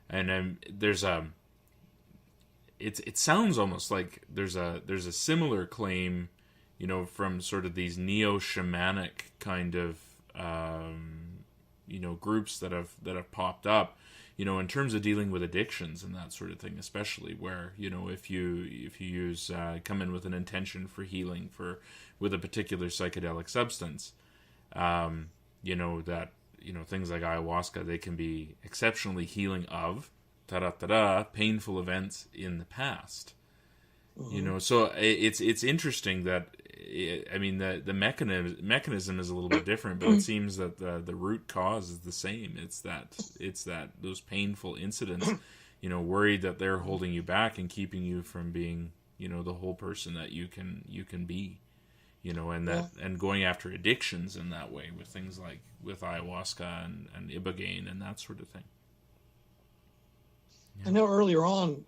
And there's it sounds almost like there's a similar claim, from sort of these neo-shamanic kind of groups that have popped up, in terms of dealing with addictions and that sort of thing, especially where, if you use come in with an intention for healing with a particular psychedelic substance, that things like ayahuasca, they can be exceptionally healing of painful events in the past. So it's interesting that the mechanism is a little bit different, but it seems that the root cause is the same. It's that those painful incidents, worried that they're holding you back and keeping you from being, the whole person that you can be, and that, and going after addictions in that way with things like with ayahuasca and ibogaine and that sort of thing. I know earlier on,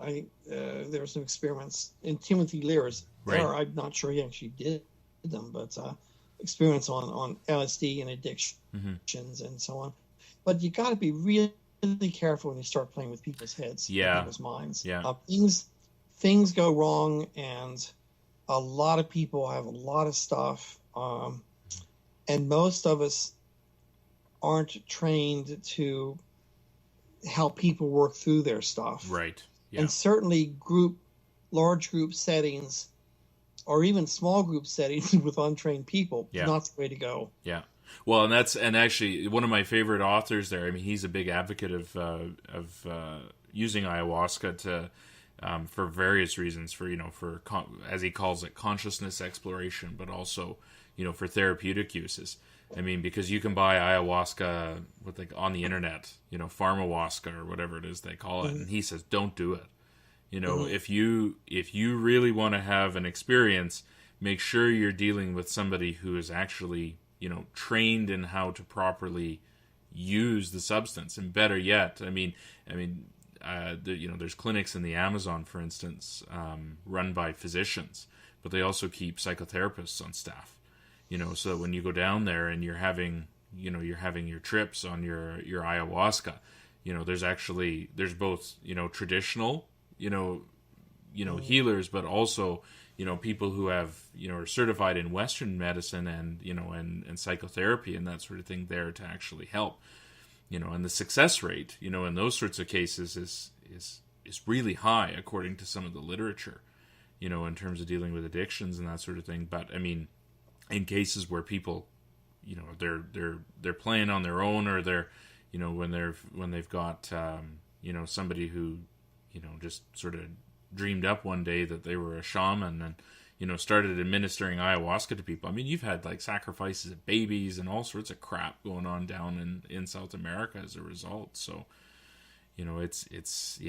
there were some experiments in Timothy Lear's era. I'm not sure he actually did them, but experiments on LSD and addictions and so on. But you got to be really careful when you start playing with people's heads, people's minds. Things go wrong, and a lot of people have a lot of stuff, and most of us aren't trained to help people work through their stuff. Right. Yeah. And certainly large group settings, or even small group settings with untrained people, is not the way to go. Yeah. Well, and actually one of my favorite authors there, I mean, he's a big advocate of using ayahuasca to for various reasons, for as he calls it, consciousness exploration, but also for therapeutic uses. I mean, because you can buy ayahuasca on the internet, pharmahuasca or whatever it is they call it, and he says don't do it. If you really want to have an experience, make sure you're dealing with somebody who is actually trained in how to properly use the substance. And better yet, there's clinics in the Amazon, for instance, run by physicians, but they also keep psychotherapists on staff. So that when you go down there and you're having your trips on your ayahuasca, there's both psychotherapy, healers, but also, people who have, are certified in Western medicine and psychotherapy and that sort of thing there to actually help, and the success rate, in those sorts of cases is really high according to some of the literature, in terms of dealing with addictions and that sort of thing. But I mean, in cases where people, they're playing on their own, or they're, when they've got, somebody who, just sort of dreamed up one day that they were a shaman and, started administering ayahuasca to people. I mean, you've had like sacrifices of babies and all sorts of crap going on down in South America as a result. So, it's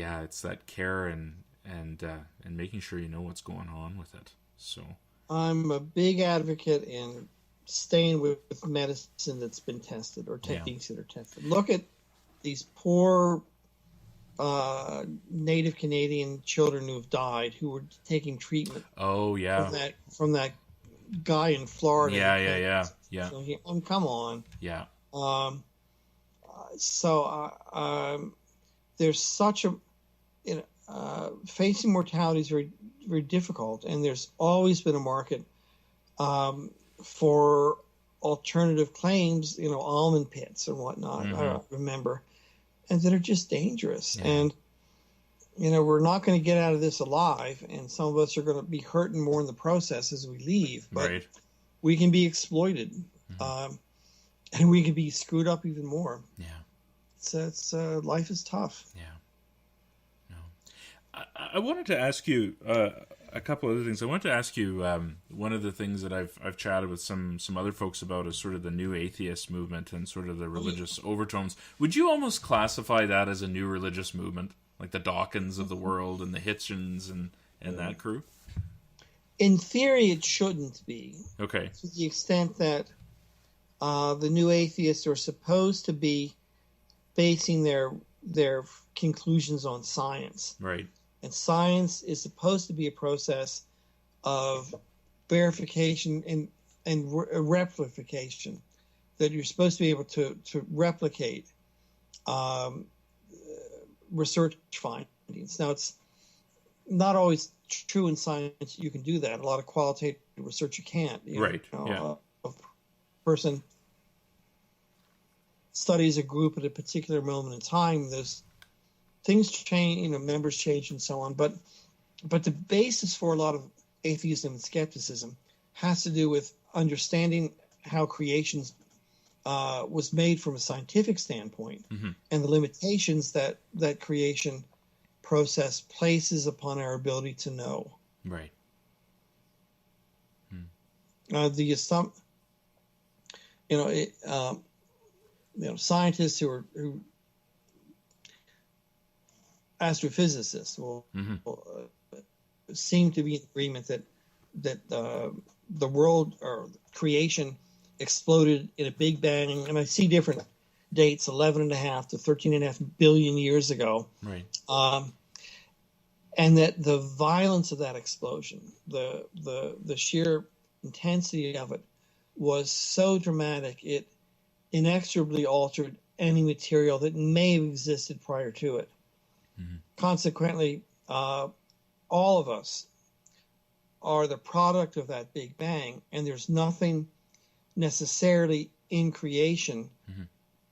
that care and making sure you know what's going on with it. So I'm a big advocate in staying with medicine that's been tested, or techniques that are tested. Look at these poor Native Canadian children who have died, who were taking treatment. Oh yeah, from that guy in Florida. Yeah. So come on. Yeah. There's such a facing mortality is very, very difficult, and there's always been a market for alternative claims, almond pits and whatnot. I remember, and that are just dangerous. Yeah. And we're not going to get out of this alive, and some of us are going to be hurting more in the process as we leave. But we can be exploited, and we can be screwed up even more. Yeah. It's life is tough. Yeah. I wanted to ask you a couple other things. I wanted to ask you one of the things that I've chatted with some other folks about is sort of the new atheist movement and sort of the religious overtones. Would you almost classify that as a new religious movement, like the Dawkins of the world and the Hitchens and that crew? In theory, it shouldn't be. Okay. To the extent that the new atheists are supposed to be basing their conclusions on science. Right. And science is supposed to be a process of verification and replication, that you're supposed to be able to replicate research findings. Now, it's not always true in science you can do that. A lot of qualitative research you can't. A person studies a group at a particular moment in time, there's things change, members change and so on. But the basis for a lot of atheism and skepticism has to do with understanding how creation was made from a scientific standpoint, and the limitations that creation process places upon our ability to know. Right. Scientists who astrophysicists will seem to be in agreement that the world or creation exploded in a big bang, and I see different dates, 11.5 to 13.5 billion years ago. Right. And that the violence of that explosion, the sheer intensity of it, was so dramatic it inexorably altered any material that may have existed prior to it. Mm-hmm. Consequently, all of us are the product of that Big Bang, and there's nothing necessarily in creation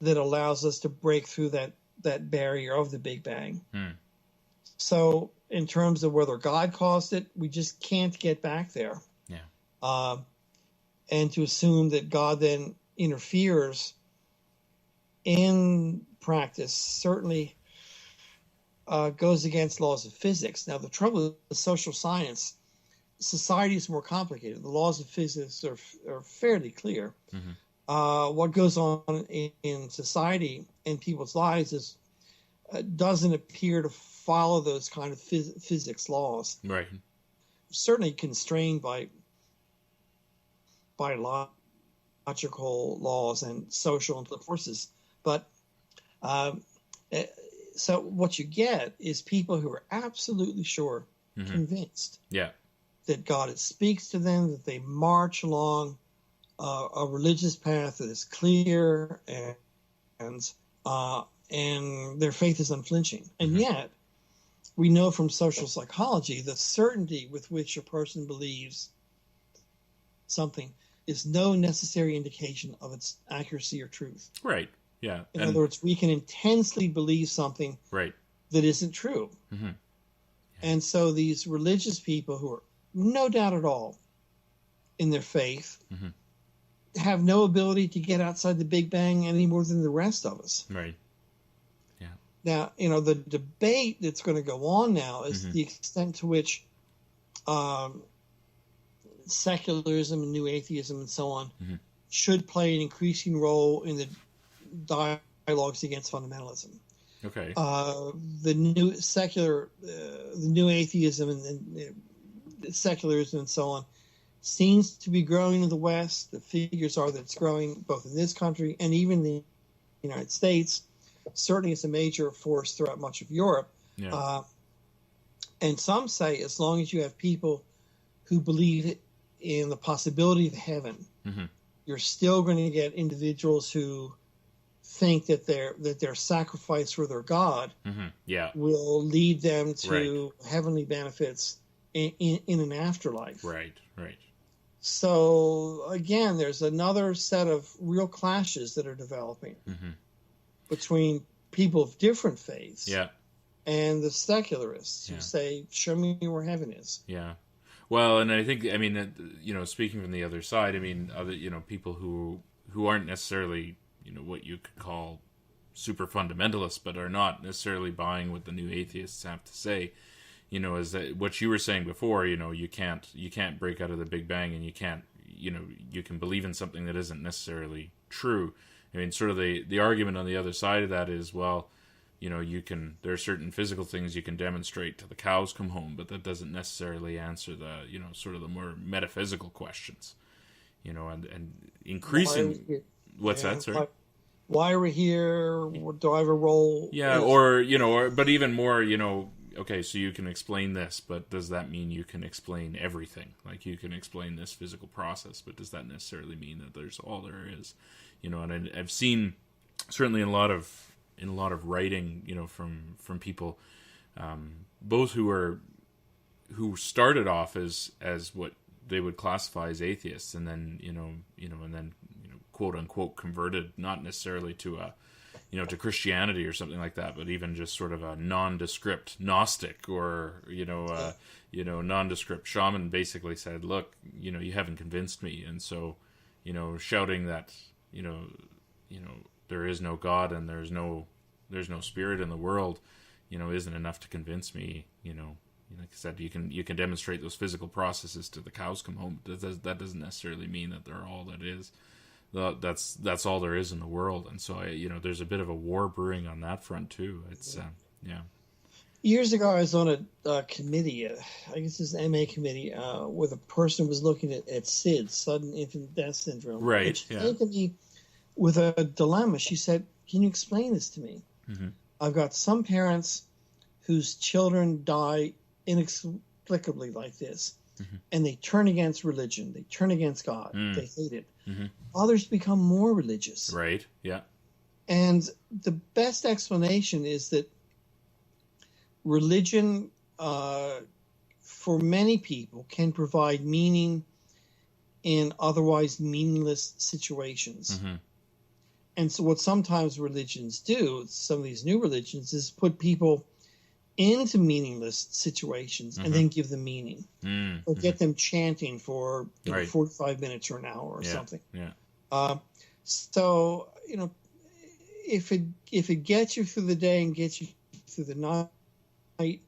that allows us to break through that barrier of the Big Bang. So in terms of whether God caused it, we just can't get back there. Yeah. And to assume that God then interferes in practice certainly goes against laws of physics. Now, the trouble with social science, society is more complicated. The laws of physics are fairly clear. What goes on in society and people's lives doesn't appear to follow those kind of physics laws. Right. Certainly constrained by logical laws and social forces. But so what you get is people who are absolutely sure, convinced that God speaks to them, that they march along a religious path that is clear and their faith is unflinching. And yet, we know from social psychology the certainty with which a person believes something is no necessary indication of its accuracy or truth. Right. Yeah. In other words, we can intensely believe something that isn't true. Yeah. And so these religious people who are no doubt at all in their faith have no ability to get outside the Big Bang any more than the rest of us. Right. Yeah. Now, the debate that's going to go on now is the extent to which secularism and new atheism and so on should play an increasing role in the dialogues against fundamentalism. Okay. The new atheism and secularism and so on seems to be growing in the West. The figures are that it's growing both in this country and even the United States. Certainly, it's a major force throughout much of Europe. Yeah. And some say as long as you have people who believe in the possibility of heaven, you're still going to get individuals who think that their sacrifice for their God will lead them to heavenly benefits in an afterlife. Right. So again, there's another set of real clashes that are developing between people of different faiths and the secularists who say, show me where heaven is. Yeah. Well, and I think, speaking from the other side, other, people who aren't necessarily, what you could call super fundamentalists, but are not necessarily buying what the new atheists have to say, is that what you were saying before, you can't break out of the Big Bang, and you can't, you can believe in something that isn't necessarily true. Sort of the argument on the other side of that is, well, there are certain physical things you can demonstrate till the cows come home, but that doesn't necessarily answer the, sort of the more metaphysical questions, and increasing. What's that, sir? Why are we here? Do I have a role? Yeah, but even more, okay, so you can explain this, but does that mean you can explain everything? Like, you can explain this physical process, but does that necessarily mean that there's all there is? And I've seen, certainly in a lot of writing, from people, both who started off as what they would classify as atheists, and then quote unquote converted, not necessarily to to Christianity or something like that, but even just sort of a nondescript Gnostic or nondescript shaman, basically said, look, you haven't convinced me, and so shouting that there is no God and there's no spirit in the world, isn't enough to convince me. Like I said, you can demonstrate those physical processes till the cows come home. That doesn't necessarily mean that they're all that is. That's all there is in the world, and so there's a bit of a war brewing on that front too. It's Years ago, I was on a committee, I guess it's an MA committee, where the person was looking at SIDS, sudden infant death syndrome. Right, And she yeah. came to me with a dilemma. She said, "Can you explain this to me? Mm-hmm. I've got some parents whose children die inexplicably like this, Mm-hmm. and they turn against religion. They turn against God. They hate it. Mm-hmm. Others become more religious. Right, yeah. And the best explanation is that religion, for many people, can provide meaning in otherwise meaningless situations. Mm-hmm. And so what sometimes religions do, some of these new religions, is put people into meaningless situations and then give them meaning. Or get them chanting for Right. 45 minutes or an hour or Yeah, something. yeah. So, if it gets you through the day and gets you through the night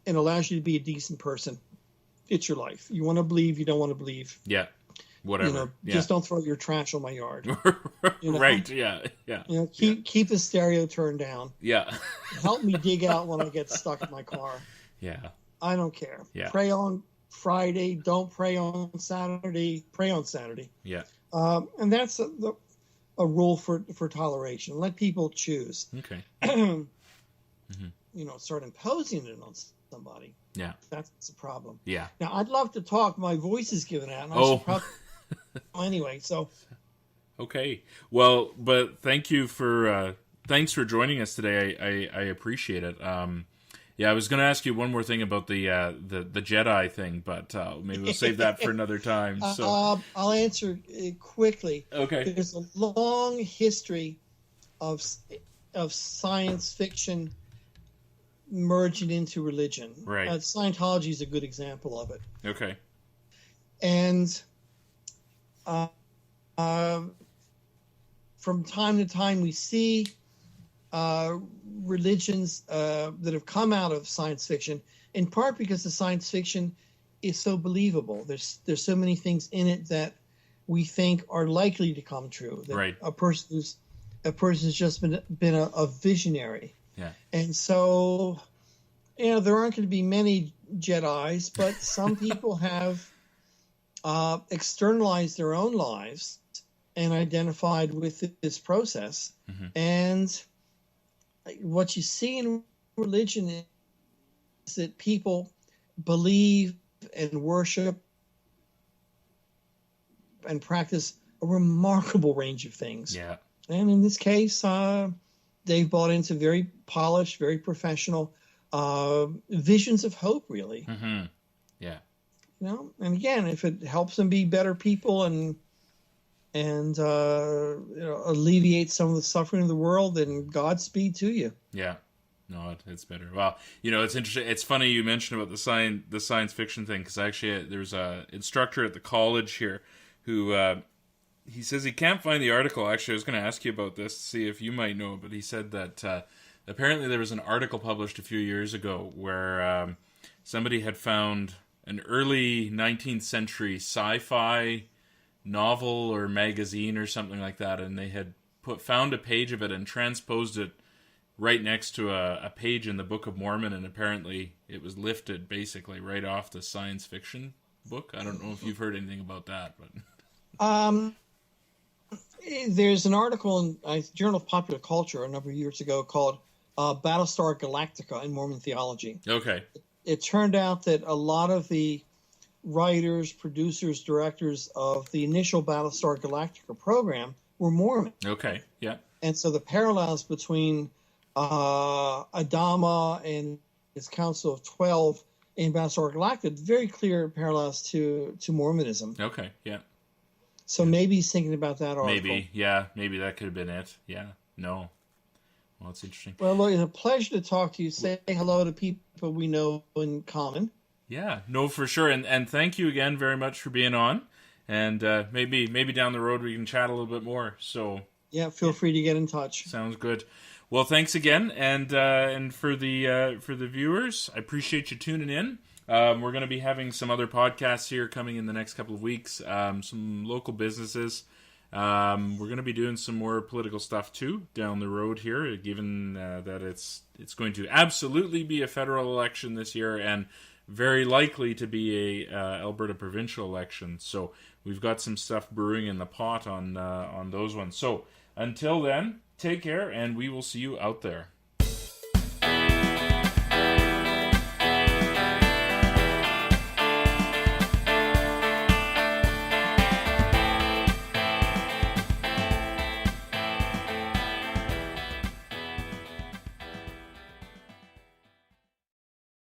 and allows you to be a decent person, it's your life. You want to believe, you don't want to believe. Yeah, whatever. Just don't throw your trash on my yard. Right, yeah, yeah. Keep the stereo turned down. Yeah. Help me dig out when I get stuck in my car. Yeah. I don't care. Yeah. Pray on Friday. Don't pray on Saturday. Pray on Saturday. Yeah. And that's a rule for toleration. Let people choose. Okay. Start imposing it on somebody. Yeah. That's a problem. Yeah. Now, I'd love to talk. My voice is giving out. And I should probably anyway. So. Okay. Well, but thanks for joining us today. I appreciate it. Yeah, I was going to ask you one more thing about the Jedi thing, but maybe we'll save that for another time. So I'll answer it quickly. Okay. There's a long history of science fiction merging into religion. Right. Scientology is a good example of it. Okay. And from time to time, we see religions that have come out of science fiction, in part because the science fiction is so believable. There's so many things in it that we think are likely to come true. That right. A person's just been a visionary. Yeah. And so, there aren't going to be many Jedis, but some people have externalized their own lives and identified with this process. Mm-hmm. And what you see in religion is that people believe and worship and practice a remarkable range of things. Yeah. And in this case, they've bought into very polished, very professional visions of hope, really. Mm-hmm. Yeah. And again, if it helps them be better people and alleviate some of the suffering of the world, then Godspeed to you. Yeah. No, it's better. Well, it's interesting. It's funny you mentioned about the science fiction thing, because actually there's a instructor at the college here who he says he can't find the article. Actually, I was going to ask you about this to see if you might know, but he said that apparently there was an article published a few years ago where somebody had found an early 19th century sci-fi novel or magazine or something like that, and they had found a page of it and transposed it right next to a page in the Book of Mormon, and apparently it was lifted basically right off the science fiction book. I don't know if you've heard anything about that, but there's an article in Journal of Popular Culture a number of years ago called Battlestar Galactica in Mormon Theology. Okay. It turned out that a lot of the writers, producers, directors of the initial Battlestar Galactica program were Mormon. Okay, yeah. And so the parallels between Adama and his Council of 12 in Battlestar Galactica, very clear parallels to Mormonism. Okay, yeah. So maybe he's thinking about that article. Maybe, yeah. Maybe that could have been it. Yeah, no. Well, it's interesting. Well, look, it's a pleasure to talk to you. Say hello to people we know in common. Yeah, no, for sure. And thank you again very much for being on. And maybe down the road we can chat a little bit more. So yeah, feel free to get in touch. Sounds good. Well, thanks again, and for the viewers, I appreciate you tuning in. We're going to be having some other podcasts here coming in the next couple of weeks. Some local businesses We're going to be doing some more political stuff too down the road here, given that it's going to absolutely be a federal election this year and very likely to be a Alberta provincial election. So we've got some stuff brewing in the pot on those ones. So until then, take care, and we will see you out there.